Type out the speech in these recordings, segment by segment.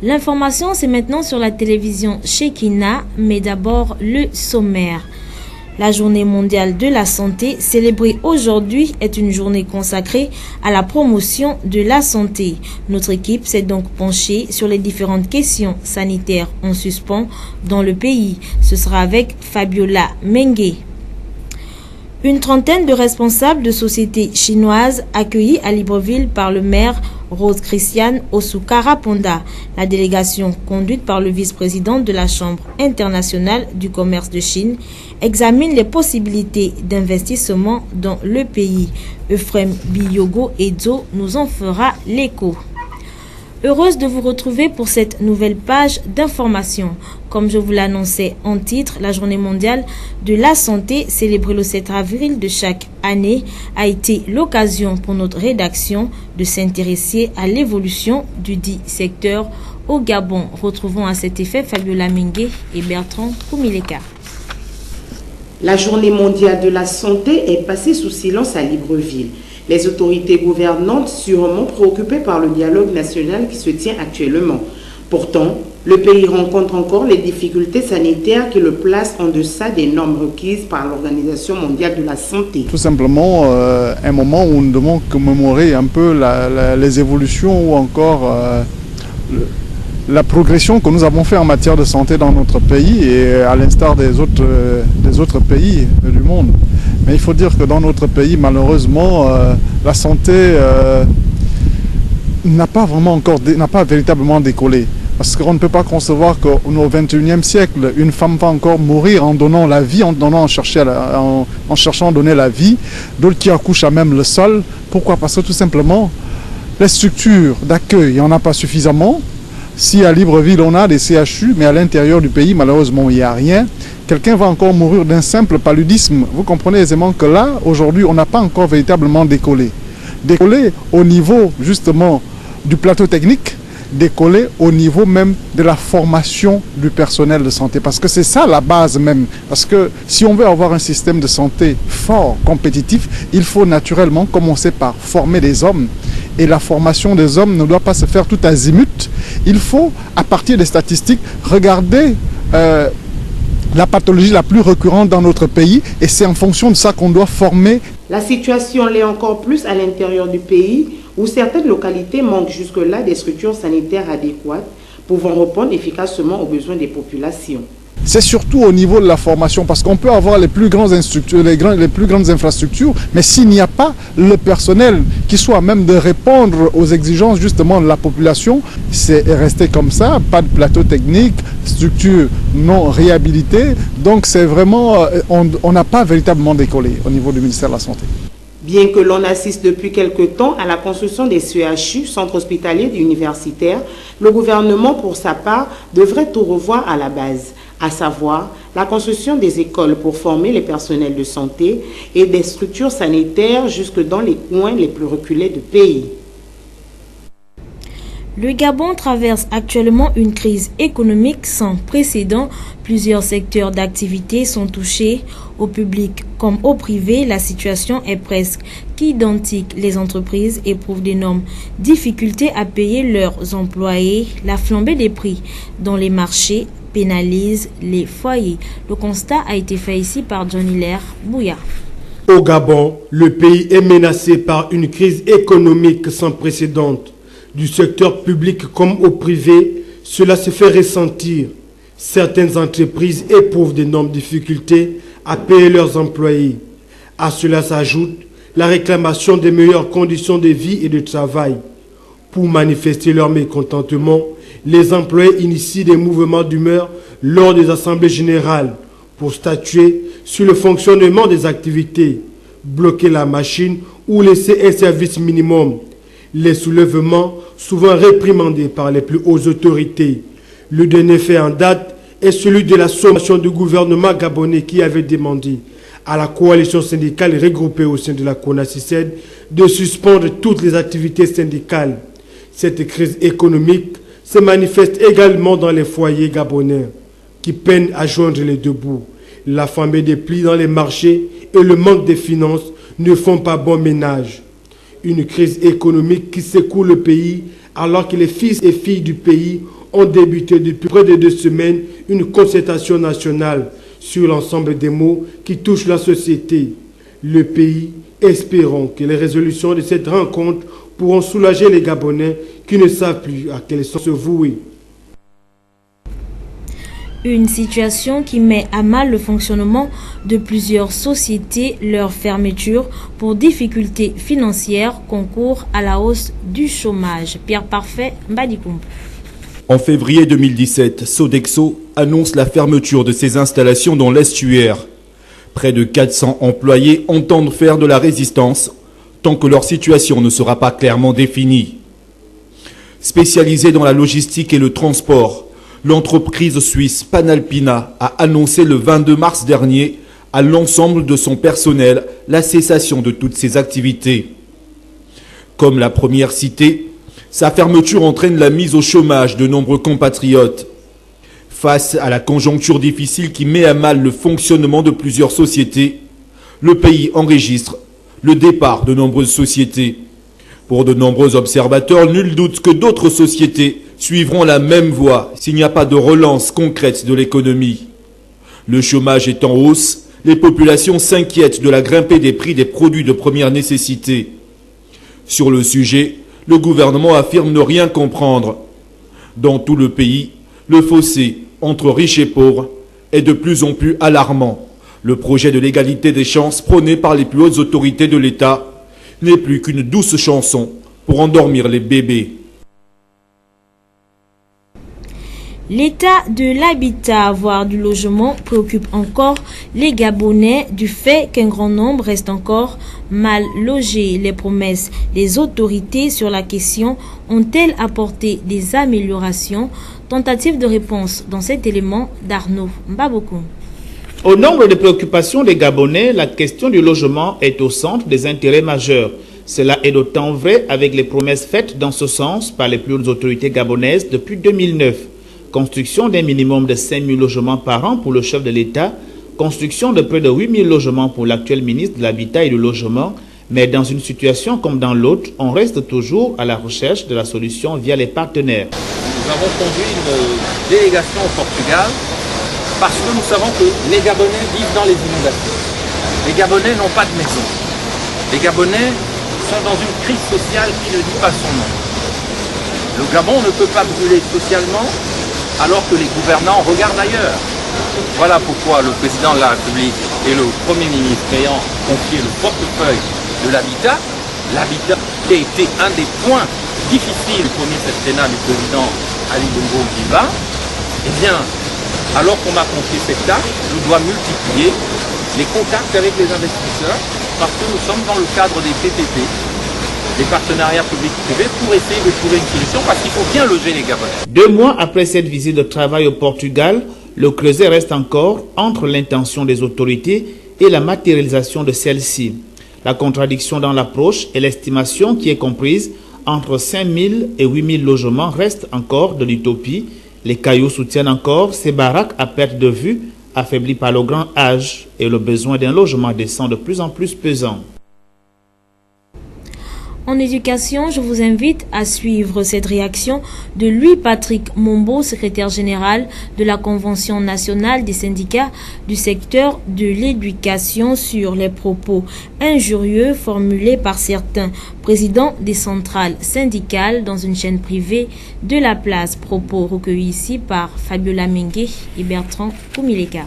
L'information, c'est maintenant sur la télévision Shekina, mais d'abord le sommaire. La journée mondiale de la santé, célébrée aujourd'hui, est une journée consacrée à la promotion de la santé. Notre équipe s'est donc penchée sur les différentes questions sanitaires en suspens dans le pays. Ce sera avec Fabiola Mengue. Une trentaine de responsables de sociétés chinoises accueillis à Libreville par le maire Rose Christiane Osukara-Ponda. La délégation, conduite par le vice-président de la Chambre internationale du commerce de Chine, examine les possibilités d'investissement dans le pays. Euphrem Biyogo Edzo nous en fera l'écho. Heureuse de vous retrouver pour cette nouvelle page d'information. Comme je vous l'annonçais en titre, la journée mondiale de la santé, célébrée le 7 avril de chaque année, a été l'occasion pour notre rédaction de s'intéresser à l'évolution du dit secteur au Gabon. Retrouvons à cet effet Fabiola Mengue et Bertrand Koumileka. La journée mondiale de la santé est passée sous silence à Libreville. Les autorités gouvernantes sûrement préoccupées par le dialogue national qui se tient actuellement. Pourtant, le pays rencontre encore les difficultés sanitaires qui le placent en deçà des normes requises par l'Organisation mondiale de la santé. Tout simplement un moment où nous devons commémorer un peu les évolutions ou encore la progression que nous avons fait en matière de santé dans notre pays et à l'instar des autres pays du monde. Mais il faut dire que dans notre pays, malheureusement, la santé n'a pas véritablement décollé. Parce qu'on ne peut pas concevoir qu'au XXIe siècle, une femme va encore mourir en donnant la vie, en cherchant à donner la vie, d'autres qui accouchent à même le sol. Pourquoi? Parce que tout simplement, les structures d'accueil, il n'y en a pas suffisamment. Si à Libreville, on a des CHU, mais à l'intérieur du pays, malheureusement, il n'y a rien. Quelqu'un va encore mourir d'un simple paludisme. Vous comprenez aisément que là, aujourd'hui, on n'a pas encore véritablement décollé. Décollé au niveau, justement, du plateau technique, décollé au niveau même de la formation du personnel de santé. Parce que c'est ça la base même. Parce que si on veut avoir un système de santé fort, compétitif, il faut naturellement commencer par former des hommes. Et la formation des hommes ne doit pas se faire tout azimut. Il faut, à partir des statistiques, regarder la pathologie la plus récurrente dans notre pays et c'est en fonction de ça qu'on doit former. La situation l'est encore plus à l'intérieur du pays où certaines localités manquent jusque-là des structures sanitaires adéquates pouvant répondre efficacement aux besoins des populations. C'est surtout au niveau de la formation parce qu'on peut avoir les plus grandes infrastructures, mais s'il n'y a pas le personnel qui soit à même de répondre aux exigences justement de la population, c'est resté comme ça, pas de plateau technique, structure non réhabilitée, donc c'est vraiment, on n'a pas véritablement décollé au niveau du ministère de la Santé. Bien que l'on assiste depuis quelque temps à la construction des CHU, centres hospitaliers et universitaires, le gouvernement, pour sa part, devrait tout revoir à la base, à savoir la construction des écoles pour former les personnels de santé et des structures sanitaires jusque dans les coins les plus reculés du pays. Le Gabon traverse actuellement une crise économique sans précédent. Plusieurs secteurs d'activité sont touchés, au public comme au privé. La situation est presque identique. Les entreprises éprouvent d'énormes difficultés à payer leurs employés. La flambée des prix dans les marchés pénalise les foyers. Le constat a été fait ici par Johnny Lair Bouya. Au Gabon, le pays est menacé par une crise économique sans précédent. Du secteur public comme au privé, cela se fait ressentir. Certaines entreprises éprouvent d'énormes difficultés à payer leurs employés. À cela s'ajoute la réclamation de meilleures conditions de vie et de travail. Pour manifester leur mécontentement, les employés initient des mouvements d'humeur lors des assemblées générales pour statuer sur le fonctionnement des activités, bloquer la machine ou laisser un service minimum. Les soulèvements, souvent réprimandés par les plus hautes autorités. Le dernier fait en date est celui de la sommation du gouvernement gabonais qui avait demandé à la coalition syndicale regroupée au sein de la CONACYCED de suspendre toutes les activités syndicales. Cette crise économique se manifeste également dans les foyers gabonais qui peinent à joindre les deux bouts. La flambée des prix dans les marchés et le manque de finances ne font pas bon ménage. Une crise économique qui secoue le pays alors que les fils et filles du pays ont débuté depuis près de 2 semaines une concertation nationale sur l'ensemble des maux qui touchent la société, le pays. Espérons que les résolutions de cette rencontre pourront soulager les Gabonais qui ne savent plus à quel sens se vouer. Une situation qui met à mal le fonctionnement de plusieurs sociétés. Leur fermeture pour difficultés financières concourt à la hausse du chômage. Pierre Parfait, Mbadikoum. En février 2017, Sodexo annonce la fermeture de ses installations dans l'estuaire. Près de 400 employés entendent faire de la résistance tant que leur situation ne sera pas clairement définie. Spécialisée dans la logistique et le transport, l'entreprise suisse Panalpina a annoncé le 22 mars dernier à l'ensemble de son personnel la cessation de toutes ses activités. Comme la première citée, sa fermeture entraîne la mise au chômage de nombreux compatriotes. Face à la conjoncture difficile qui met à mal le fonctionnement de plusieurs sociétés, le pays enregistre le départ de nombreuses sociétés. Pour de nombreux observateurs, nul doute que d'autres sociétés suivront la même voie s'il n'y a pas de relance concrète de l'économie. Le chômage est en hausse, les populations s'inquiètent de la grimpée des prix des produits de première nécessité. Sur le sujet, le gouvernement affirme ne rien comprendre. Dans tout le pays, le fossé entre riches et pauvres est de plus en plus alarmant. Le projet de l'égalité des chances prôné par les plus hautes autorités de l'État n'est plus qu'une douce chanson pour endormir les bébés. L'état de l'habitat, voire du logement, préoccupe encore les Gabonais du fait qu'un grand nombre reste encore mal logés. Les promesses des autorités sur la question ont-elles apporté des améliorations? Tentative de réponse dans cet élément d'Arnaud Mbaboko. Au nombre de préoccupations des Gabonais, la question du logement est au centre des intérêts majeurs. Cela est d'autant vrai avec les promesses faites dans ce sens par les plus hautes autorités gabonaises depuis 2009. Construction d'un minimum de 5 000 logements par an pour le chef de l'État, construction de près de 8 000 logements pour l'actuel ministre de l'Habitat et du Logement, mais dans une situation comme dans l'autre, on reste toujours à la recherche de la solution via les partenaires. Nous avons conduit une délégation au Portugal parce que nous savons que les Gabonais vivent dans les inondations. Les Gabonais n'ont pas de maison. Les Gabonais sont dans une crise sociale qui ne dit pas son nom. Le Gabon ne peut pas brûler socialement alors que les gouvernants regardent ailleurs. Voilà pourquoi le président de la République et le Premier ministre ayant confié le portefeuille de l'habitat, l'habitat qui a été un des points difficiles du premier septennat du président Ali Bongo Ondimba, eh bien, alors qu'on m'a confié cette tâche, je dois multiplier les contacts avec les investisseurs parce que nous sommes dans le cadre des PPP, des partenariats publics-privés, pour essayer de trouver une solution parce qu'il faut bien loger les Gabonais. 2 mois après cette visite de travail au Portugal, le creuset reste encore entre l'intention des autorités et la matérialisation de celle-ci. La contradiction dans l'approche et l'estimation qui est comprise entre 5 000 et 8 000 logements reste encore de l'utopie. Les cailloux soutiennent encore ces baraques à perte de vue, affaiblies par le grand âge et le besoin d'un logement décent de plus en plus pesant. En éducation, je vous invite à suivre cette réaction de Louis-Patrick Mombo, secrétaire général de la Convention nationale des syndicats du secteur de l'éducation, sur les propos injurieux formulés par certains présidents des centrales syndicales dans une chaîne privée de la place. Propos recueillis ici par Fabiola Mengue et Bertrand Koumileka.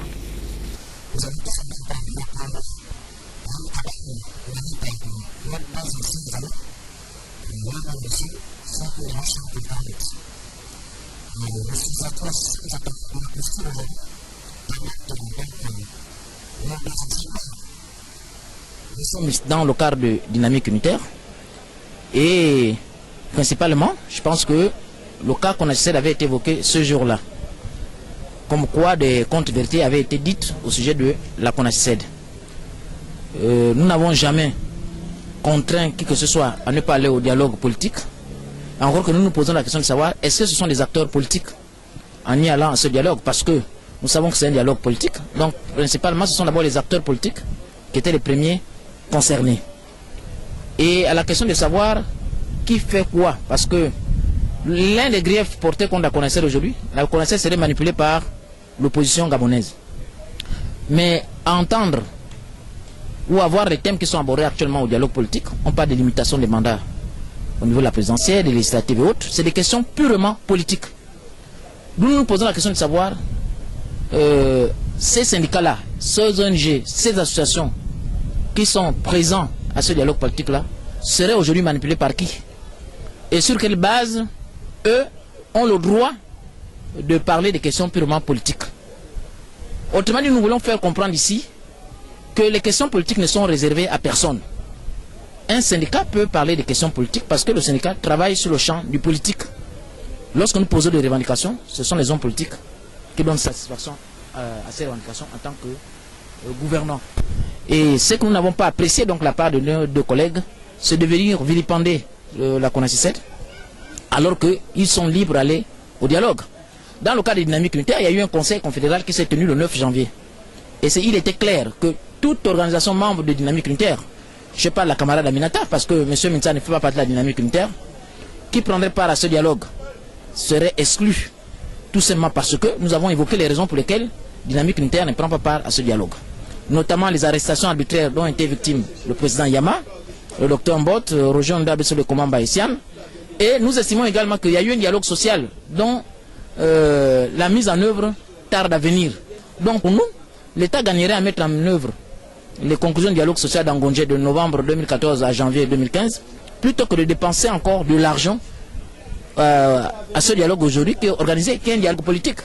Nous sommes dans le cadre de dynamique unitaire et principalement, je pense que le cas qu'on avait été évoqué ce jour-là, comme quoi des contre-vérités avaient été dites au sujet de la CONACICED. Nous n'avons jamais contraint qui que ce soit à ne pas aller au dialogue politique, encore que nous nous posons la question de savoir est-ce que ce sont des acteurs politiques en y allant à ce dialogue, parce que nous savons que c'est un dialogue politique, donc principalement ce sont d'abord les acteurs politiques qui étaient les premiers concernés. Et à la question de savoir qui fait quoi, parce que l'un des griefs portés contre la CONACER aujourd'hui, la CONACER serait manipulée par l'opposition gabonaise. Mais à entendre ou à voir les thèmes qui sont abordés actuellement au dialogue politique, on parle de limitation des mandats au niveau de la présidentielle, des législatives et autres, c'est des questions purement politiques. Nous nous posons la question de savoir ces syndicats-là, ces ONG, ces associations qui sont présents à ce dialogue politique-là seraient aujourd'hui manipulés par qui? Et sur quelle base eux ont le droit de parler des questions purement politiques? Autrement dit, nous voulons faire comprendre ici que les questions politiques ne sont réservées à personne. Un syndicat peut parler des questions politiques parce que le syndicat travaille sur le champ du politique. Lorsque nous posons des revendications, ce sont les hommes politiques qui donnent satisfaction à ces revendications en tant que gouvernants. Et ce que nous n'avons pas apprécié donc la part de nos deux collègues, c'est de venir vilipender la CONACICED alors qu'ils sont libres d'aller au dialogue. Dans le cas des dynamiques unitaires, il y a eu un conseil confédéral qui s'est tenu le 9 janvier. Et il était clair que toute organisation membre de dynamique unitaire, je parle de la camarade Aminata, parce que M. Minsa ne fait pas partie de la dynamique unitaire, qui prendrait part à ce dialogue serait exclu. Tout simplement parce que nous avons évoqué les raisons pour lesquelles dynamique unitaire ne prend pas part à ce dialogue. Notamment les arrestations arbitraires dont était victime le président Yama, le docteur Mbot, Roger Ndabe sur le commandant Baïsian. Et nous estimons également qu'il y a eu un dialogue social dont la mise en œuvre tarde à venir. Donc pour nous, l'État gagnerait à mettre en œuvre les conclusions du dialogue social d'Angondje de novembre 2014 à janvier 2015, plutôt que de dépenser encore de l'argent à ce dialogue aujourd'hui qui est organisé, qui est un dialogue politique.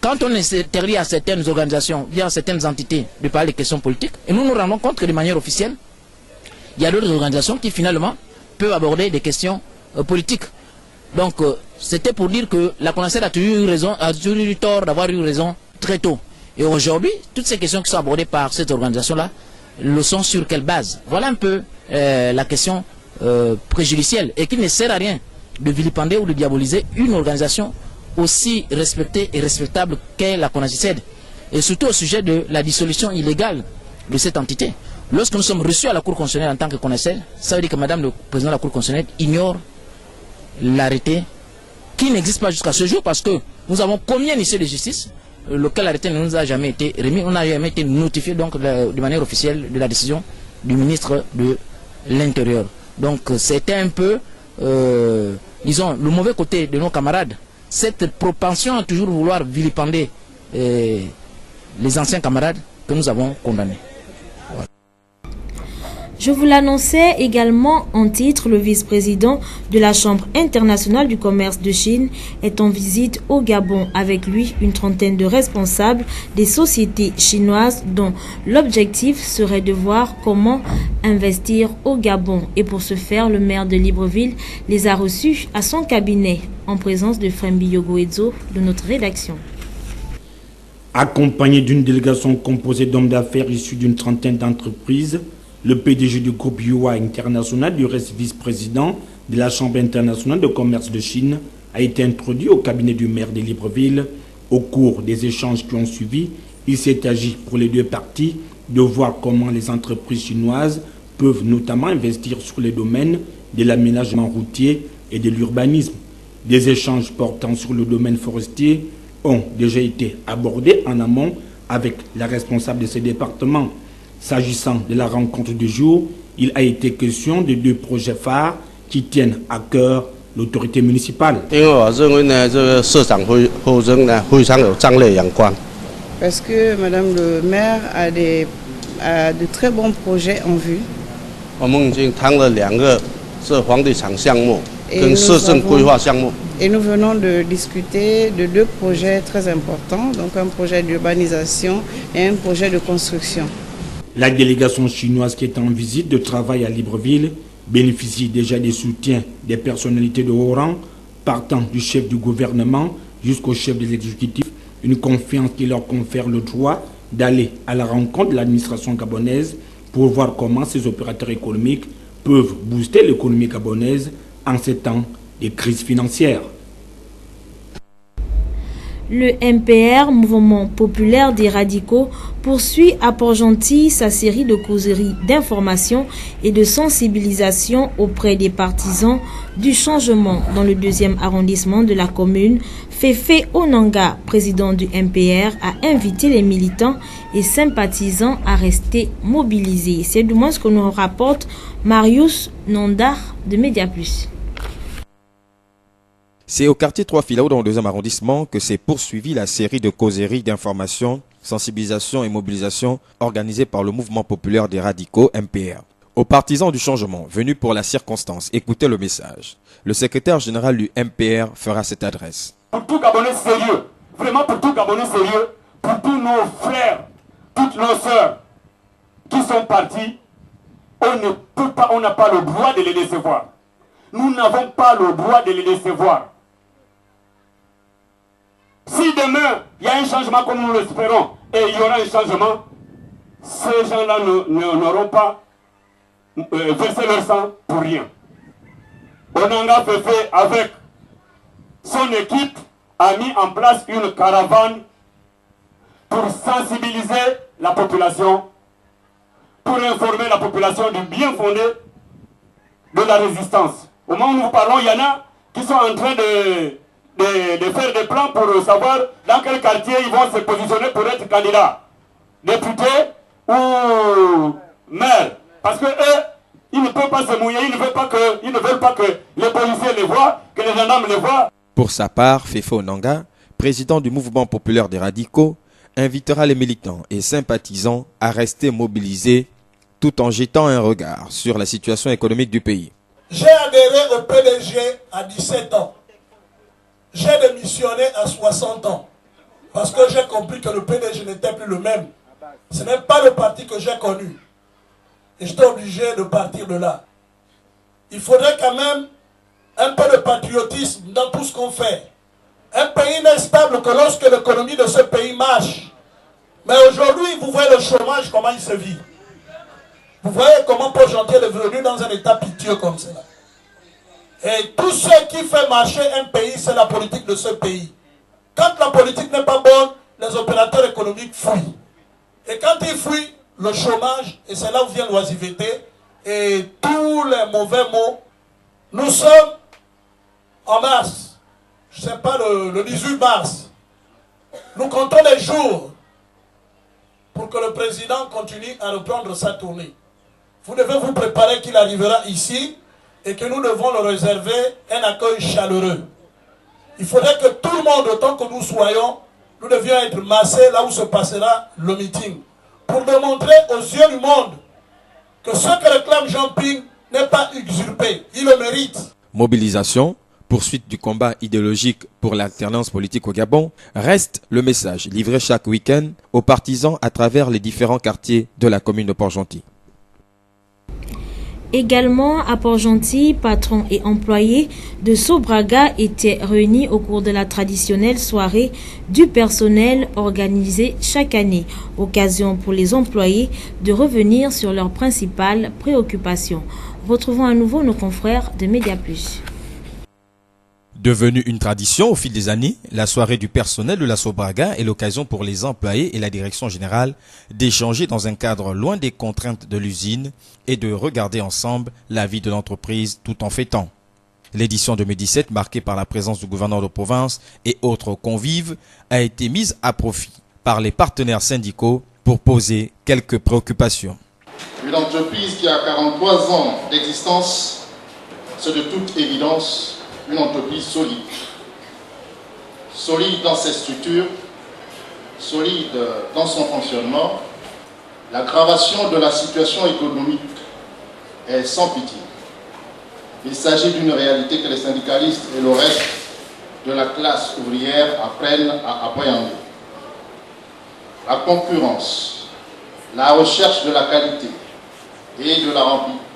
Quand on interdit à certaines organisations, bien à certaines entités de parler des questions politiques, et nous nous rendons compte que de manière officielle, il y a d'autres organisations qui finalement peuvent aborder des questions politiques. Donc c'était pour dire que la CONACED a toujours eu tort d'avoir eu raison très tôt. Et aujourd'hui, toutes ces questions qui sont abordées par cette organisation-là, le sont sur quelle base? Voilà un peu la question préjudicielle et qui ne sert à rien de vilipender ou de diaboliser une organisation aussi respectée et respectable qu'est la CONACICED. Et surtout au sujet de la dissolution illégale de cette entité. Lorsque nous sommes reçus à la Cour constitutionnelle en tant que CONACICED, ça veut dire que Madame le Président de la Cour constitutionnelle ignore l'arrêté qui n'existe pas jusqu'à ce jour parce que nous avons commis un essai de justice, lequel arrêté ne nous a jamais été remis, on n'a jamais été notifié donc de manière officielle de la décision du ministre de l'Intérieur. Donc c'était un peu, disons, le mauvais côté de nos camarades, cette propension à toujours vouloir vilipender les anciens camarades que nous avons condamnés. Voilà. Je vous l'annonçais également en titre, le vice-président de la Chambre internationale du commerce de Chine est en visite au Gabon. Avec lui, une trentaine de responsables des sociétés chinoises dont l'objectif serait de voir comment investir au Gabon. Et pour ce faire, le maire de Libreville les a reçus à son cabinet en présence de Frembi Yogoedzo de notre rédaction. Accompagné d'une délégation composée d'hommes d'affaires issus d'une trentaine d'entreprises, le PDG du groupe Yuhua International, du reste vice-président de la Chambre internationale de commerce de Chine, a été introduit au cabinet du maire de Libreville. Au cours des échanges qui ont suivi, il s'est agi pour les deux parties de voir comment les entreprises chinoises peuvent notamment investir sur les domaines de l'aménagement routier et de l'urbanisme. Des échanges portant sur le domaine forestier ont déjà été abordés en amont avec la responsable de ces départements. S'agissant de la rencontre du jour, il a été question de deux projets phares qui tiennent à cœur l'autorité municipale. Parce que Madame le maire a de très bons projets en vue. Et nous venons de discuter de deux projets très importants, donc un projet d'urbanisation et un projet de construction. La délégation chinoise qui est en visite de travail à Libreville bénéficie déjà des soutiens des personnalités de haut rang, partant du chef du gouvernement jusqu'au chef des exécutifs, une confiance qui leur confère le droit d'aller à la rencontre de l'administration gabonaise pour voir comment ces opérateurs économiques peuvent booster l'économie gabonaise en ces temps de crise financière. Le MPR, Mouvement populaire des radicaux, poursuit à Port-Gentil sa série de causeries d'information et de sensibilisation auprès des partisans du changement dans le 2e arrondissement de la commune. Féfé Onanga, président du MPR, a invité les militants et sympathisants à rester mobilisés. C'est du moins ce que nous rapporte Marius Nondar de Mediaplus. C'est au quartier 3 Filao dans le 2e arrondissement que s'est poursuivie la série de causeries d'information, sensibilisation et mobilisation organisée par le mouvement populaire des radicaux MPR. Aux partisans du changement venus pour la circonstance, écoutez le message. Le secrétaire général du MPR fera cette adresse. Pour tout Gabonais sérieux, vraiment pour tout Gabonais sérieux, pour tous nos frères, toutes nos sœurs qui sont partis, on n'a pas le droit de les décevoir. Nous n'avons pas le droit de les décevoir. Si demain, il y a un changement comme nous l'espérons, et il y aura un changement, ces gens-là n'auront pas versé leur sang pour rien. Onanga Féfé, avec son équipe, a mis en place une caravane pour sensibiliser la population, pour informer la population du bien fondé de la résistance. Au moment où nous parlons, il y en a qui sont en train de faire des plans pour savoir dans quel quartier ils vont se positionner pour être candidats, députés ou maires. Parce que eux, ils ne peuvent pas se mouiller, ils ne veulent pas que les policiers les voient, que les gendarmes les voient. Pour sa part, Féfé Onanga, président du mouvement populaire des radicaux, invitera les militants et sympathisants à rester mobilisés tout en jetant un regard sur la situation économique du pays. J'ai adhéré au PDG à 17 ans. J'ai démissionné à 60 ans. Parce que j'ai compris que le PDG n'était plus le même. Ce n'est pas le parti que j'ai connu. Et j'étais obligé de partir de là. Il faudrait quand même un peu de patriotisme dans tout ce qu'on fait. Un pays n'est stable que lorsque l'économie de ce pays marche. Mais aujourd'hui, vous voyez le chômage, comment il se vit. Vous voyez comment Port-Gentil est devenu dans un état pitié comme cela. Et tout ce qui fait marcher un pays, c'est la politique de ce pays. Quand la politique n'est pas bonne, les opérateurs économiques fuient. Et quand ils fuient, le chômage, et c'est là où vient l'oisiveté, et tous les mauvais mots. Nous sommes en mars, je ne sais pas, le 18 mars. Nous comptons les jours pour que le président continue à reprendre sa tournée. Vous devez vous préparer qu'il arrivera ici et que nous devons le réserver un accueil chaleureux. Il faudrait que tout le monde, autant que nous soyons, nous devions être massés là où se passera le meeting, pour démontrer aux yeux du monde que ce que réclame Jean Ping n'est pas usurpé, il le mérite. Mobilisation, poursuite du combat idéologique pour l'alternance politique au Gabon, reste le message livré chaque week-end aux partisans à travers les différents quartiers de la commune de Port-Gentil. Également à Port-Gentil, patrons et employés de Sobraga étaient réunis au cours de la traditionnelle soirée du personnel organisée chaque année. Occasion pour les employés de revenir sur leurs principales préoccupations. Retrouvons à nouveau nos confrères de Mediaplus. Devenue une tradition au fil des années, la soirée du personnel de la Sobraga est l'occasion pour les employés et la direction générale d'échanger dans un cadre loin des contraintes de l'usine et de regarder ensemble la vie de l'entreprise tout en fêtant. L'édition 2017, marquée par la présence du gouverneur de province et autres convives, a été mise à profit par les partenaires syndicaux pour poser quelques préoccupations. Une entreprise qui a 43 ans d'existence, c'est de toute évidence une entreprise solide. Solide dans ses structures, solide dans son fonctionnement. L'aggravation de la situation économique est sans pitié. Il s'agit d'une réalité que les syndicalistes et le reste de la classe ouvrière apprennent à appréhender. La concurrence, la recherche de la qualité et de la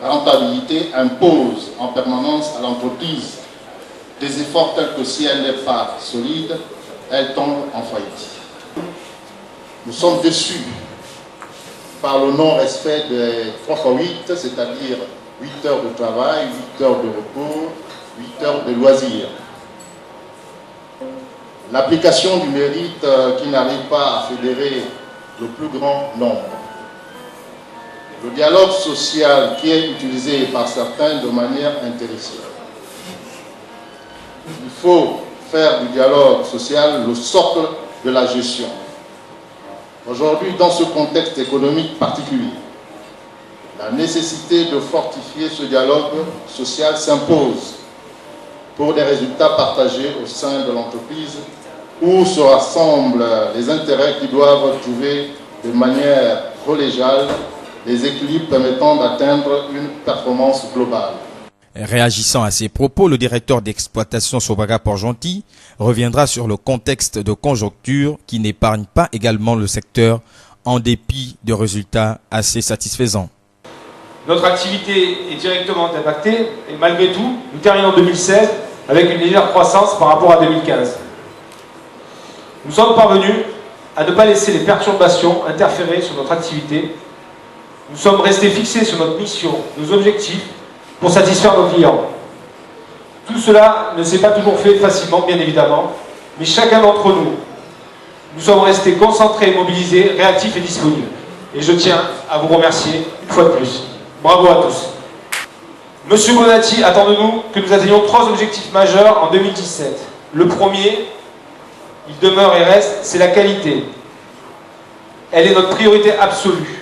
rentabilité imposent en permanence à l'entreprise des efforts tels que si elle n'est pas solide, elle tombe en faillite. Nous sommes déçus par le non-respect des 3x8, c'est-à-dire 8 heures de travail, 8 heures de repos, 8 heures de loisirs. l'application du mérite qui n'arrive pas à fédérer le plus grand nombre, le dialogue social qui est utilisé par certains de manière intéressée. Il faut faire du dialogue social le socle de la gestion. Aujourd'hui, dans ce contexte économique particulier, la nécessité de fortifier ce dialogue social s'impose pour des résultats partagés au sein de l'entreprise où se rassemblent les intérêts qui doivent trouver de manière collégiale les équilibres permettant d'atteindre une performance globale. Réagissant à ces propos, le directeur d'exploitation Sobraga Port-Gentil reviendra sur le contexte de conjoncture qui n'épargne pas également le secteur en dépit de résultats assez satisfaisants. Notre activité est directement impactée et malgré tout, nous terminons 2016 avec une légère croissance par rapport à 2015. Nous sommes parvenus à ne pas laisser les perturbations interférer sur notre activité. Nous sommes restés fixés sur notre mission, nos objectifs, pour satisfaire nos clients. Tout cela ne s'est pas toujours fait facilement, bien évidemment, mais chacun d'entre nous, nous sommes restés concentrés, mobilisés, réactifs et disponibles. Et je tiens à vous remercier une fois de plus. Bravo à tous. Monsieur Bonatti attend de nous que nous atteignions 3 objectifs majeurs en 2017. Le premier, il demeure et reste, c'est la qualité. Elle est notre priorité absolue.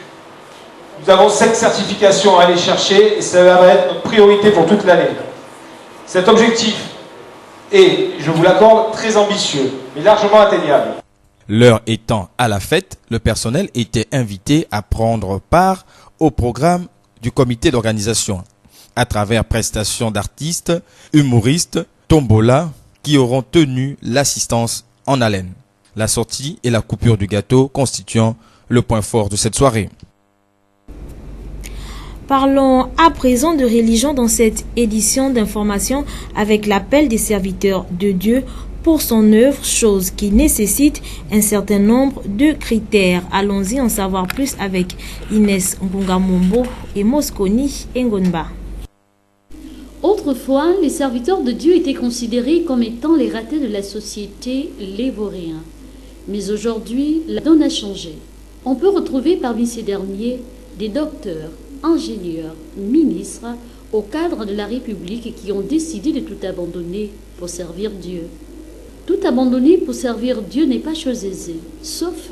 Nous avons 7 certifications à aller chercher et ça va être notre priorité pour toute l'année. Cet objectif est, je vous l'accorde, très ambitieux, mais largement atteignable. L'heure étant à la fête, le personnel était invité à prendre part au programme du comité d'organisation, à travers prestations d'artistes, humoristes, tombola, qui auront tenu l'assistance en haleine. La sortie et la coupure du gâteau constituant le point fort de cette soirée. Parlons à présent de religion dans cette édition d'information avec l'appel des serviteurs de Dieu pour son œuvre, chose qui nécessite un certain nombre de critères. Allons-y en savoir plus avec Inès Ngungamombo et Mosconi Ngonba. Autrefois, les serviteurs de Dieu étaient considérés comme étant les ratés de la société, les vauriens. Mais aujourd'hui, la donne a changé. On peut retrouver parmi ces derniers des docteurs, ingénieurs, ministres au cadre de la République qui ont décidé de tout abandonner pour servir Dieu. Tout abandonner pour servir Dieu n'est pas chose aisée, sauf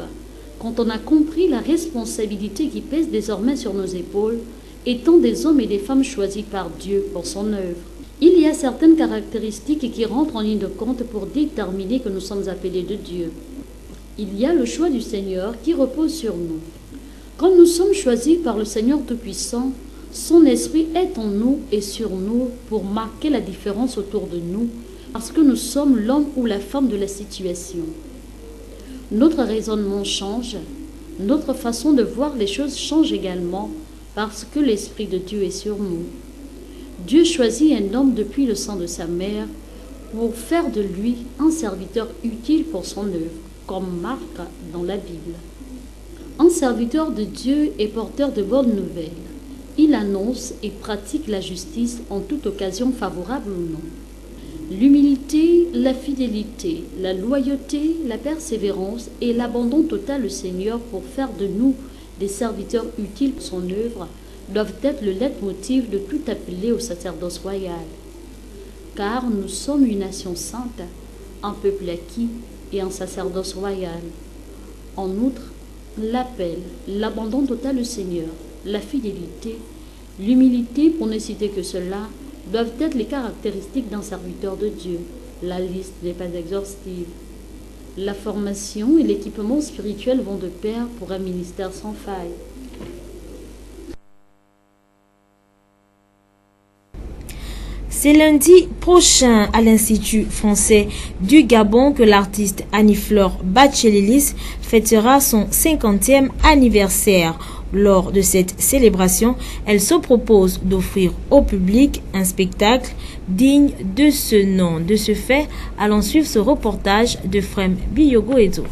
quand on a compris la responsabilité qui pèse désormais sur nos épaules, étant des hommes et des femmes choisis par Dieu pour son œuvre. Il y a certaines caractéristiques qui rentrent en ligne de compte pour déterminer que nous sommes appelés de Dieu. Il y a le choix du Seigneur qui repose sur nous. Quand nous sommes choisis par le Seigneur Tout-Puissant, son esprit est en nous et sur nous pour marquer la différence autour de nous, parce que nous sommes l'homme ou la femme de la situation. Notre raisonnement change, notre façon de voir les choses change également, parce que l'Esprit de Dieu est sur nous. Dieu choisit un homme depuis le sang de sa mère pour faire de lui un serviteur utile pour son œuvre, comme marque dans la Bible. Un serviteur de Dieu est porteur de bonnes nouvelles. Il annonce et pratique la justice en toute occasion favorable ou non. L'humilité, la fidélité, la loyauté, la persévérance et l'abandon total au Seigneur pour faire de nous des serviteurs utiles pour son œuvre doivent être le leitmotiv de tout appelé au sacerdoce royal. Car nous sommes une nation sainte, un peuple acquis et un sacerdoce royal. En outre, l'appel, l'abandon total au Seigneur, la fidélité, l'humilité, pour ne citer que cela, doivent être les caractéristiques d'un serviteur de Dieu. La liste n'est pas exhaustive. La formation et l'équipement spirituel vont de pair pour un ministère sans faille. C'est lundi prochain à l'Institut français du Gabon que l'artiste Annie-Fleur Bachelilis fêtera son 50e anniversaire. Lors de cette célébration, elle se propose d'offrir au public un spectacle digne de ce nom. De ce fait, allons suivre ce reportage de Frem Biyogo Edo.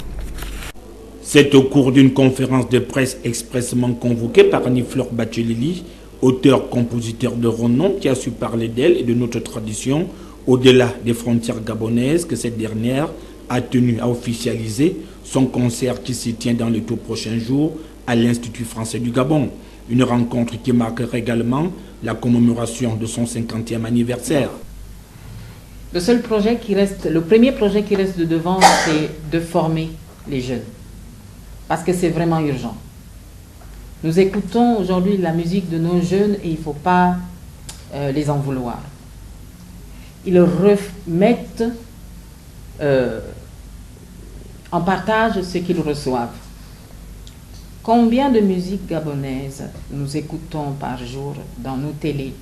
C'est au cours d'une conférence de presse expressément convoquée par Annie-Fleur Bachelilis, auteur-compositeur de renom, qui a su parler d'elle et de notre tradition au-delà des frontières gabonaises, que cette dernière a tenu à officialiser son concert qui se tient dans les tout prochains jours à l'Institut français du Gabon. Une rencontre qui marquera également la commémoration de son 50e anniversaire. Le premier projet qui reste de devant, c'est de former les jeunes. Parce que c'est vraiment urgent. Nous écoutons aujourd'hui la musique de nos jeunes et il ne faut pas les en vouloir. Ils remettent en partage ce qu'ils reçoivent. Combien de musique gabonaise nous écoutons par jour dans nos télés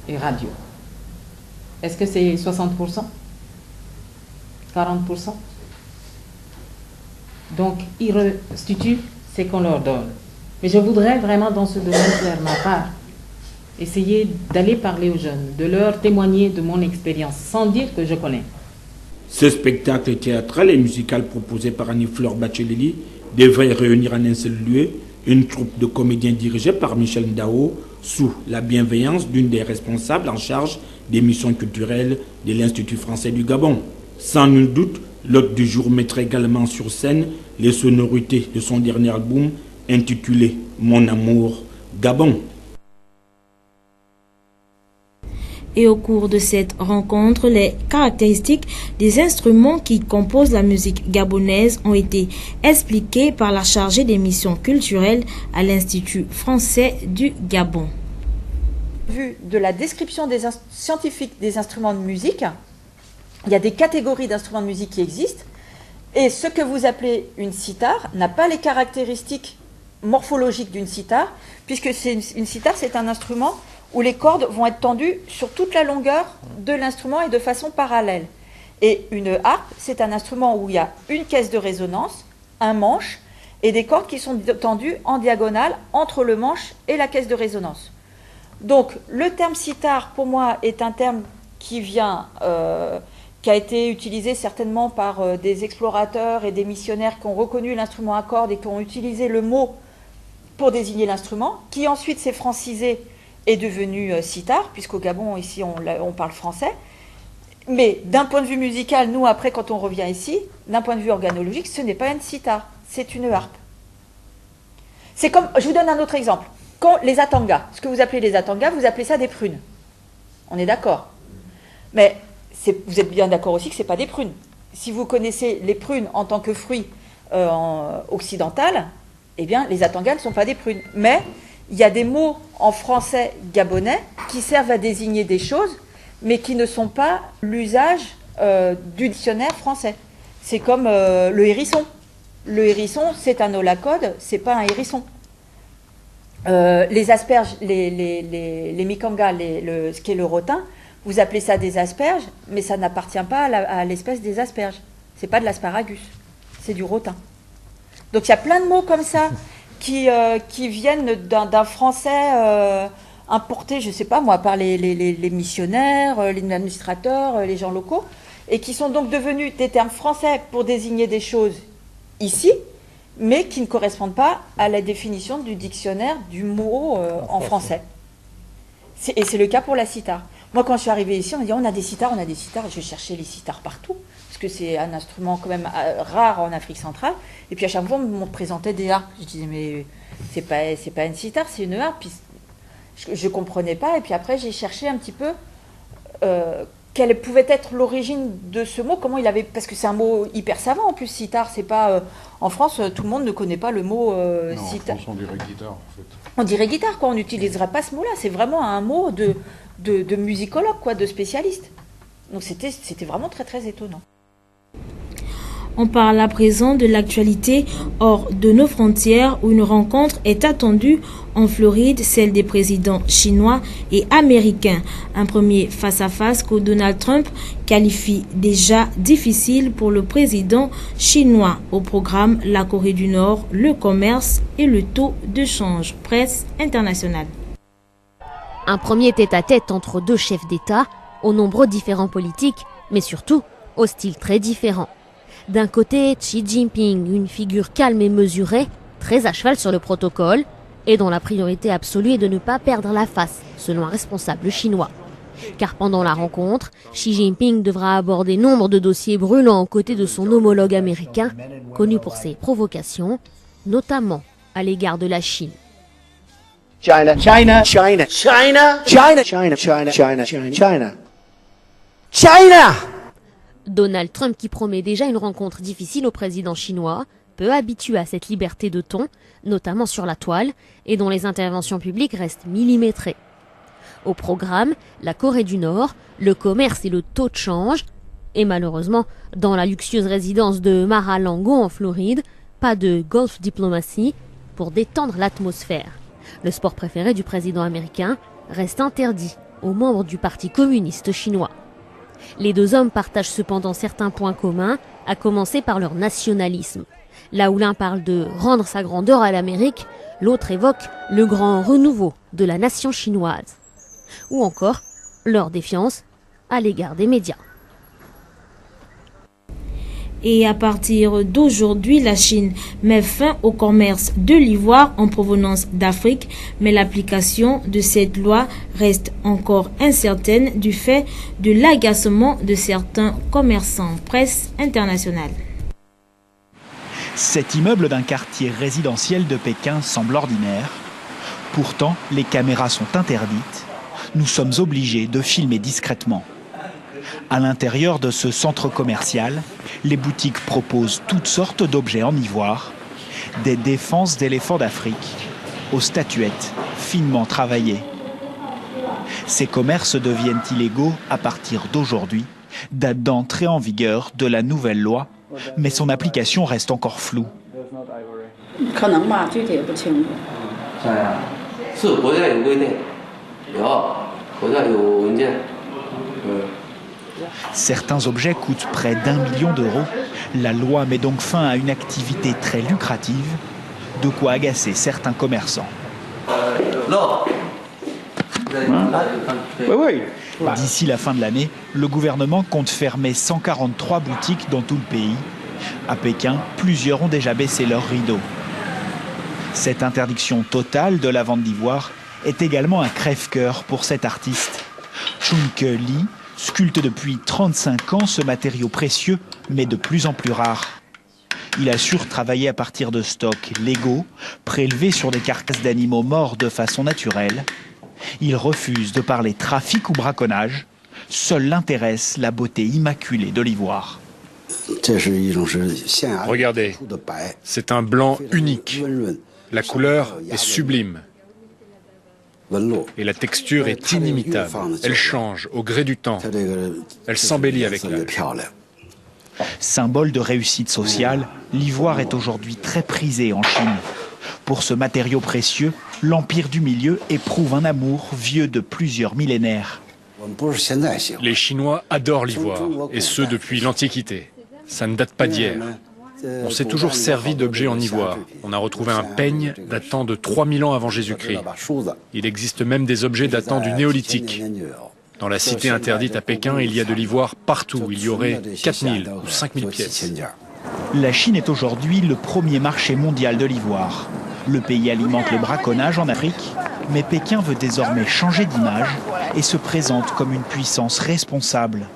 et radios? Est-ce que c'est 60%? 40%? Donc, ils restituent ce qu'on leur donne. Mais je voudrais vraiment, dans ce domaine, faire ma part, essayer d'aller parler aux jeunes, de leur témoigner de mon expérience, sans dire que je connais. Ce spectacle théâtral et musical proposé par Annie-Fleur Bacheleli devrait réunir en un seul lieu une troupe de comédiens dirigée par Michel Ndao sous la bienveillance d'une des responsables en charge des missions culturelles de l'Institut français du Gabon. Sans nul doute, l'hôte du jour mettra également sur scène les sonorités de son dernier album intitulé « Mon amour Gabon ». Et au cours de cette rencontre, les caractéristiques des instruments qui composent la musique gabonaise ont été expliquées par la chargée des missions culturelles à l'Institut français du Gabon. Vu de la description scientifique des instruments de musique, il y a des catégories d'instruments de musique qui existent, et ce que vous appelez une sitar n'a pas les caractéristiques morphologiques d'une sitar, puisque une sitar, c'est un instrument où les cordes vont être tendues sur toute la longueur de l'instrument et de façon parallèle. Et une harpe, c'est un instrument où il y a une caisse de résonance, un manche, et des cordes qui sont tendues en diagonale entre le manche et la caisse de résonance. Donc, le terme sitar, pour moi, est un terme qui a été utilisé certainement par des explorateurs et des missionnaires qui ont reconnu l'instrument à cordes et qui ont utilisé le mot pour désigner l'instrument, qui ensuite s'est francisé est devenu sitar, puisqu'au Gabon, ici, on parle français. Mais d'un point de vue musical, nous, après, quand on revient ici, d'un point de vue organologique, ce n'est pas une sitar, c'est une harpe. C'est comme, je vous donne un autre exemple. Quand les atangas, ce que vous appelez les atangas, vous appelez ça des prunes. On est d'accord. Mais vous êtes bien d'accord aussi que ce n'est pas des prunes. Si vous connaissez les prunes en tant que fruit occidental, eh bien, les atangas ne sont pas des prunes. Mais il y a des mots en français gabonais qui servent à désigner des choses, mais qui ne sont pas l'usage du dictionnaire français. C'est comme le hérisson. Le hérisson, c'est un holacode, c'est pas un hérisson. Les asperges, les mikangas, ce qui est le rotin, vous appelez ça des asperges, mais ça n'appartient pas à l'espèce des asperges. C'est pas de l'asparagus, c'est du rotin. Donc il y a plein de mots comme ça qui viennent d'un français importé, je ne sais pas moi, par les missionnaires, les administrateurs, les gens locaux, et qui sont donc devenus des termes français pour désigner des choses ici, mais qui ne correspondent pas à la définition du dictionnaire du mot en français. Et c'est le cas pour la sitar. Moi, quand je suis arrivée ici, on m'a dit on a des sitars. Je cherchais les sitars partout, parce que c'est un instrument quand même rare en Afrique centrale. Et puis à chaque fois, on me présentait des harpes. Je disais mais c'est pas une sitar, c'est une harpe. Puis, je comprenais pas. Et puis après, j'ai cherché un petit peu quelle pouvait être l'origine de ce mot, comment il avait, parce que c'est un mot hyper savant en plus, sitar. C'est pas en France, tout le monde ne connaît pas le mot sitar. En France, on dirait guitare en fait. On dirait guitare, quoi. On n'utiliserait pas ce mot-là. C'est vraiment un mot de musicologue, quoi, de spécialiste. Donc c'était vraiment très très étonnant. On parle à présent de l'actualité hors de nos frontières où une rencontre est attendue en Floride, celle des présidents chinois et américains. Un premier face-à-face que Donald Trump qualifie déjà difficile pour le président chinois. Au programme, la Corée du Nord, le commerce et le taux de change. Presse internationale. Un premier tête-à-tête entre deux chefs d'État, aux nombreux différents politiques, mais surtout au style très différent. D'un côté, Xi Jinping, une figure calme et mesurée, très à cheval sur le protocole, et dont la priorité absolue est de ne pas perdre la face, selon un responsable chinois. Car pendant la rencontre, Xi Jinping devra aborder nombre de dossiers brûlants aux côtés de son homologue américain, connu pour ses provocations, notamment à l'égard de la Chine. China, China, China, China, China, China, China, China, China, China. Donald Trump, qui promet déjà une rencontre difficile au président chinois, peu habitué à cette liberté de ton, notamment sur la toile, et dont les interventions publiques restent millimétrées. Au programme, la Corée du Nord, le commerce et le taux de change, et malheureusement, dans la luxueuse résidence de Mar-a-Lago en Floride, pas de Gulf Diplomacy pour détendre l'atmosphère. Le sport préféré du président américain reste interdit aux membres du Parti communiste chinois. Les deux hommes partagent cependant certains points communs, à commencer par leur nationalisme. Là où l'un parle de rendre sa grandeur à l'Amérique, l'autre évoque le grand renouveau de la nation chinoise. Ou encore leur défiance à l'égard des médias. Et à partir d'aujourd'hui, la Chine met fin au commerce de l'ivoire en provenance d'Afrique, mais l'application de cette loi reste encore incertaine du fait de l'agacement de certains commerçants. Presse internationale. Cet immeuble d'un quartier résidentiel de Pékin semble ordinaire. Pourtant, les caméras sont interdites. Nous sommes obligés de filmer discrètement. À l'intérieur de ce centre commercial, les boutiques proposent toutes sortes d'objets en ivoire, des défenses d'éléphants d'Afrique aux statuettes finement travaillées. Ces commerces deviennent illégaux à partir d'aujourd'hui, date d'entrée en vigueur de la nouvelle loi, mais son application reste encore floue. Certains objets coûtent près d'1 million d'euros. La loi met donc fin à une activité très lucrative, de quoi agacer certains commerçants. D'ici la fin de l'année, le gouvernement compte fermer 143 boutiques dans tout le pays. À Pékin, plusieurs ont déjà baissé leurs rideaux. Cette interdiction totale de la vente d'ivoire est également un crève-cœur pour cet artiste. Chun-Ke Lee sculpte depuis 35 ans ce matériau précieux, mais de plus en plus rare. Il assure travailler à partir de stocks légaux, prélevés sur des carcasses d'animaux morts de façon naturelle. Il refuse de parler trafic ou braconnage. Seul l'intéresse la beauté immaculée de l'ivoire. Regardez, c'est un blanc unique. La couleur est sublime. Et la texture est inimitable. Elle change au gré du temps. Elle s'embellit avec l'âge. Symbole de réussite sociale, l'ivoire est aujourd'hui très prisé en Chine. Pour ce matériau précieux, l'Empire du Milieu éprouve un amour vieux de plusieurs millénaires. Les Chinois adorent l'ivoire, et ce depuis l'Antiquité. Ça ne date pas d'hier. On s'est toujours servi d'objets en ivoire. On a retrouvé un peigne datant de 3000 ans avant Jésus-Christ. Il existe même des objets datant du néolithique. Dans la cité interdite à Pékin, il y a de l'ivoire partout. Il y aurait 4000 ou 5000 pièces. La Chine est aujourd'hui le premier marché mondial de l'ivoire. Le pays alimente le braconnage en Afrique, mais Pékin veut désormais changer d'image et se présente comme une puissance responsable.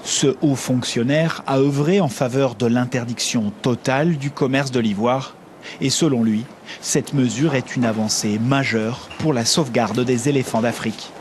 Ce haut fonctionnaire a œuvré en faveur de l'interdiction totale du commerce de l'ivoire et selon lui, cette mesure est une avancée majeure pour la sauvegarde des éléphants d'Afrique.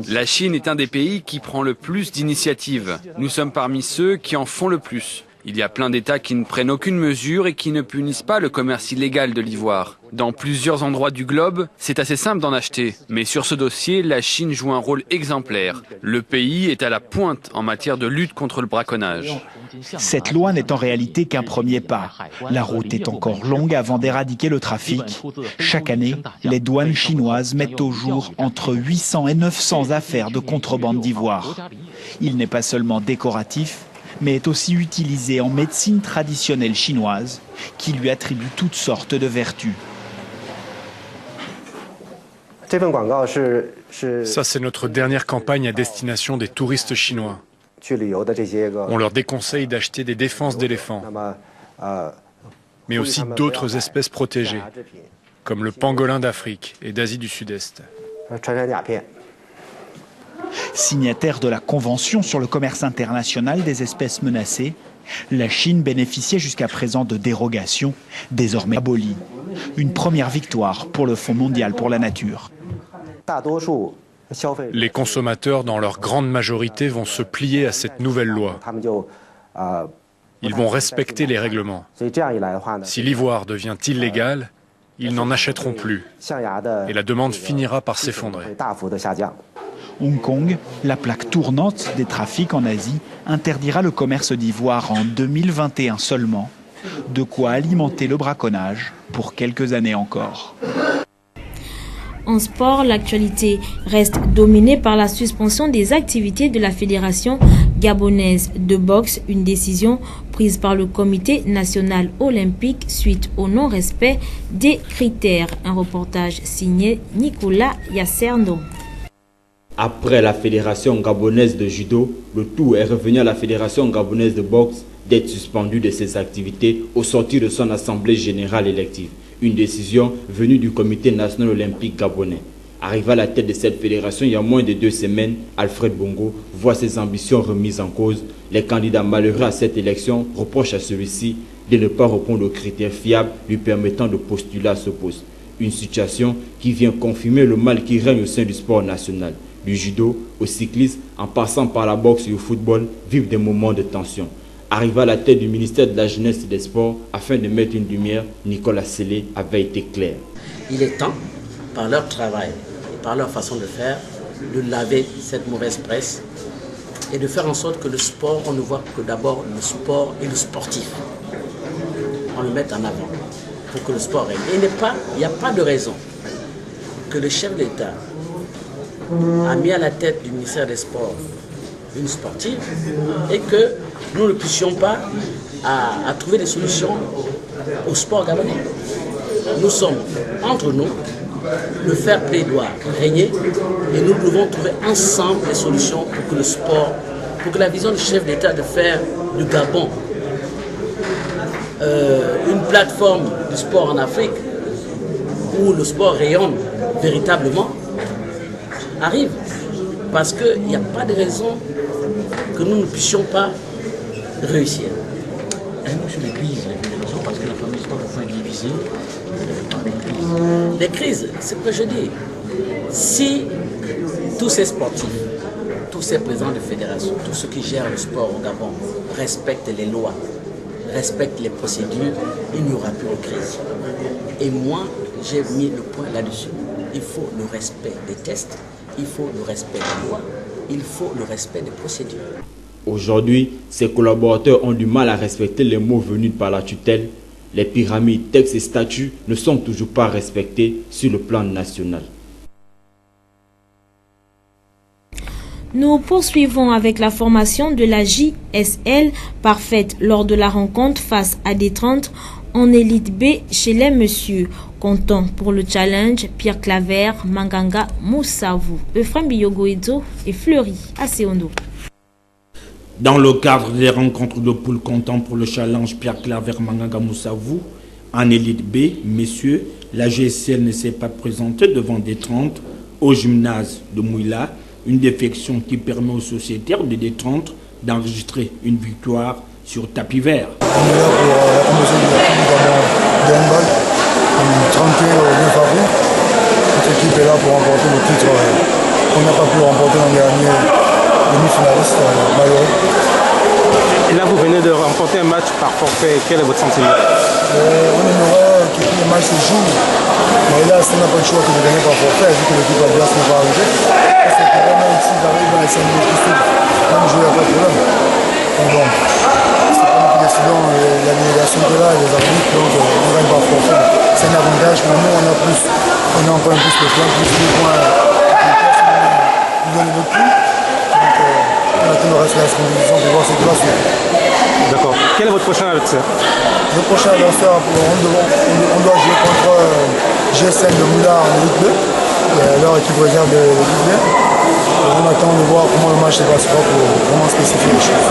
La Chine est un des pays qui prend le plus d'initiatives. Nous sommes parmi ceux qui en font le plus. Il y a plein d'États qui ne prennent aucune mesure et qui ne punissent pas le commerce illégal de l'ivoire. Dans plusieurs endroits du globe, c'est assez simple d'en acheter. Mais sur ce dossier, la Chine joue un rôle exemplaire. Le pays est à la pointe en matière de lutte contre le braconnage. Cette loi n'est en réalité qu'un premier pas. La route est encore longue avant d'éradiquer le trafic. Chaque année, les douanes chinoises mettent au jour entre 800 et 900 affaires de contrebande d'ivoire. Il n'est pas seulement décoratif, mais est aussi utilisé en médecine traditionnelle chinoise, qui lui attribue toutes sortes de vertus. Ça, c'est notre dernière campagne à destination des touristes chinois. On leur déconseille d'acheter des défenses d'éléphants, mais aussi d'autres espèces protégées, comme le pangolin d'Afrique et d'Asie du Sud-Est. Signataire de la Convention sur le commerce international des espèces menacées, la Chine bénéficiait jusqu'à présent de dérogations, désormais abolies. Une première victoire pour le Fonds mondial pour la nature. Les consommateurs, dans leur grande majorité, vont se plier à cette nouvelle loi. Ils vont respecter les règlements. Si l'ivoire devient illégal, ils n'en achèteront plus. Et la demande finira par s'effondrer. Hong Kong, la plaque tournante des trafics en Asie, interdira le commerce d'ivoire en 2021 seulement. De quoi alimenter le braconnage pour quelques années encore. En sport, l'actualité reste dominée par la suspension des activités de la Fédération gabonaise de boxe, une décision prise par le Comité national olympique suite au non-respect des critères. Un reportage signé Nicolas Yasserno. Après la Fédération gabonaise de judo, le tour est revenu à la Fédération gabonaise de boxe d'être suspendue de ses activités au sortir de son assemblée générale élective. Une décision venue du Comité national olympique gabonais. Arrivé à la tête de cette fédération il y a moins de 2 semaines, Alfred Bongo voit ses ambitions remises en cause. Les candidats malheureux à cette élection reprochent à celui-ci de ne pas répondre aux critères fiables lui permettant de postuler à ce poste. Une situation qui vient confirmer le mal qui règne au sein du sport national. Du judo au cyclisme, en passant par la boxe et au football, vivent des moments de tension. Arrivé à la tête du ministère de la Jeunesse et des Sports, afin de mettre une lumière, Nicolas Sellé avait été clair. Il est temps, par leur travail et par leur façon de faire, de laver cette mauvaise presse et de faire en sorte que le sport, on ne voit que d'abord le sport et le sportif. On le mette en avant pour que le sport règne. Et il n'y a pas de raison que le chef d'État a mis à la tête du ministère des Sports une sportive et que nous ne puissions pas à trouver des solutions au sport gabonais. Nous sommes entre nous, le fair play doit régner et nous devons trouver ensemble des solutions pour que le sport, pour que la vision du chef d'État de faire du Gabon une plateforme du sport en Afrique où le sport rayonne véritablement arrive. Parce qu'il n'y a pas de raison que nous ne puissions pas réussir. Un mot sur les crises, parce que la famille sport peut être divisée par les crises. Les crises, c'est ce que je dis. Si tous ces sportifs, tous ces présidents de fédération, tous ceux qui gèrent le sport au Gabon respectent les lois, respectent les procédures, il n'y aura plus de crise. Et moi, j'ai mis le point là-dessus. Il faut le respect des tests, il faut le respect des lois, il faut le respect des procédures. Aujourd'hui, ses collaborateurs ont du mal à respecter les mots venus par la tutelle. Les pyramides, textes et statuts ne sont toujours pas respectés sur le plan national. Nous poursuivons avec la formation de la JSL parfaite lors de la rencontre face à D30 en élite B chez les messieurs. Comptant pour le challenge Pierre Claver, Manganga, Moussavou, Euphrem Biyogoedzo et Fleury Aseondo. Dans le cadre des rencontres de poule comptant pour le challenge Pierre Claver, Manganga, Moussavou, en élite B, messieurs, la GSL ne s'est pas présentée devant D30 au gymnase de Mouila, une défection qui permet aux sociétaires de D30 d'enregistrer une victoire sur tapis vert. On est 30 au 9 avril. Notre équipe est là pour remporter le titre qu'on n'a pas pu remporter l'an dernier, demi-finaliste malheureux. Et là, vous venez de remporter un match par forfait. Quel est votre sentiment? On aimerait que tous les matchs se jouent. Mais là, on n'a pas le choix que de gagner par forfait, vu que l'équipe adverse n'est pas arrivée. Parce que vraiment, ici, j'arrive dans les 5 minutes qui suivent. Même jouer, il n'y a pas de problème. Donc bon, c'est pas nous qui décidons, la délégation est là et les arbitres, donc on gagne par forfait. C'est un avantage, mais nous, on a encore un plus de points, plus de points. Nous donnent le coup. Donc, on attend le reste de la compétition pour voir ce qui va suivre. D'accord. Quel est votre prochain adversaire? Le prochain adversaire, on doit jouer contre GSL de Moula en Ligue 2, leur équipe réserve de Ligue 2. On attend de voir comment le match se passera pour vraiment spécifier les choses.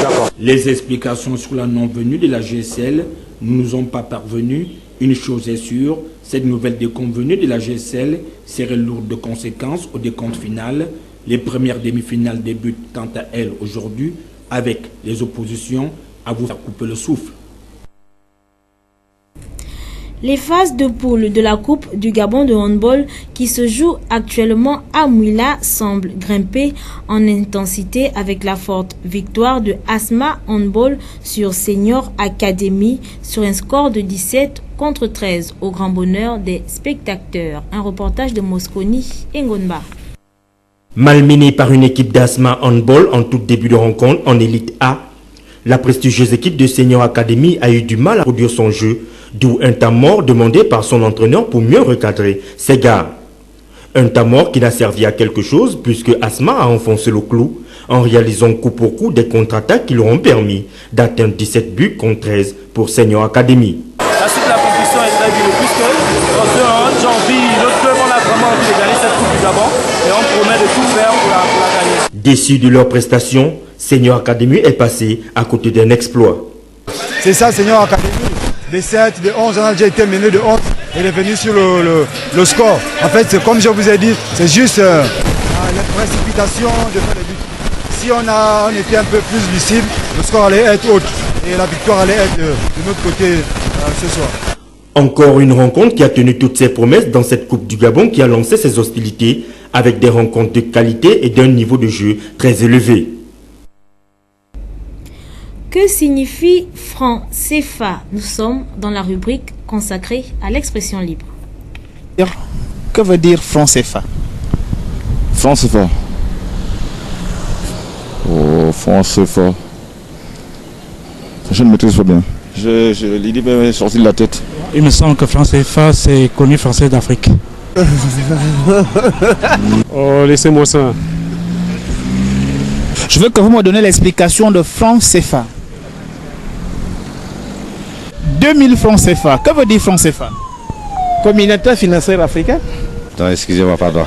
D'accord. Les explications sur la non-venue de la GSL ne nous ont pas parvenues. Une chose est sûre, cette nouvelle déconvenue de la GSL serait lourde de conséquences au décompte final. Les premières demi-finales débutent quant à elles aujourd'hui avec les oppositions à vous faire couper le souffle. Les phases de poule de la Coupe du Gabon de handball qui se joue actuellement à Mouila semblent grimper en intensité avec la forte victoire de Asma Handball sur Senior Academy sur un score de 17-13 au grand bonheur des spectateurs. Un reportage de Mosconi Ngonba. Malmenée par une équipe d'Asma Handball en tout début de rencontre en élite A, la prestigieuse équipe de Senior Academy a eu du mal à produire son jeu, d'où un temps mort demandé par son entraîneur pour mieux recadrer ses gars. Un temps mort qui n'a servi à quelque chose puisque Asma a enfoncé le clou en réalisant coup pour coup des contre-attaques qui leur ont permis d'atteindre 17 buts contre 13 pour Senior Academy. La suite de la compétition est très dure puisque en janvier, notre club on a vraiment envie de gagner cette Coupe du Gabon et on promet de tout faire pour la gagner. Déçus de leur prestation, Senior Academy est passé à côté d'un exploit. C'est ça, Senior Academy. De 7, de 11, on a déjà été mené de 11 et est venu sur le score. En fait, c'est comme je vous ai dit, c'est juste la précipitation de faire les buts. Si on était un peu plus lucide, le score allait être haut et la victoire allait être de notre côté ce soir. Encore une rencontre qui a tenu toutes ses promesses dans cette Coupe du Gabon qui a lancé ses hostilités avec des rencontres de qualité et d'un niveau de jeu très élevé. Que signifie franc CFA? Nous sommes dans la rubrique consacrée à l'expression libre. Que veut dire franc CFA? Franc CFA. Oh, franc CFA. Je ne maîtrise pas bien. L'idée m'est sortie de la tête. Il me semble que franc CFA, c'est connu français d'Afrique. Oh, laissez-moi ça. Je veux que vous me donniez l'explication de franc CFA. 2000 francs CFA. Que veut dire franc CFA? Communautaire financière africaine. Attends, excusez-moi, pardon.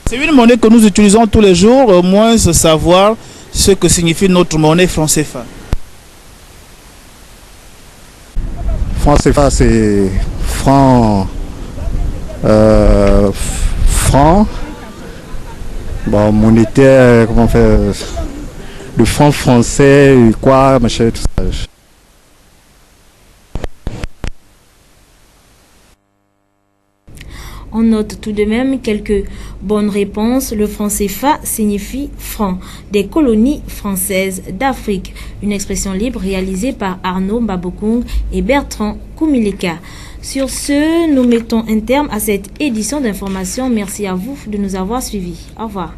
C'est une monnaie que nous utilisons tous les jours, au moins savoir ce que signifie notre monnaie franc CFA. Franc CFA, c'est franc. Franc. Bon, monétaire, comment faire? Le franc français, quoi, machin, tout ça. On note tout de même quelques bonnes réponses. Le franc CFA signifie franc des colonies françaises d'Afrique. Une expression libre réalisée par Arnaud Mbabokung et Bertrand Koumileka. Sur ce, nous mettons un terme à cette édition d'information. Merci à vous de nous avoir suivis. Au revoir.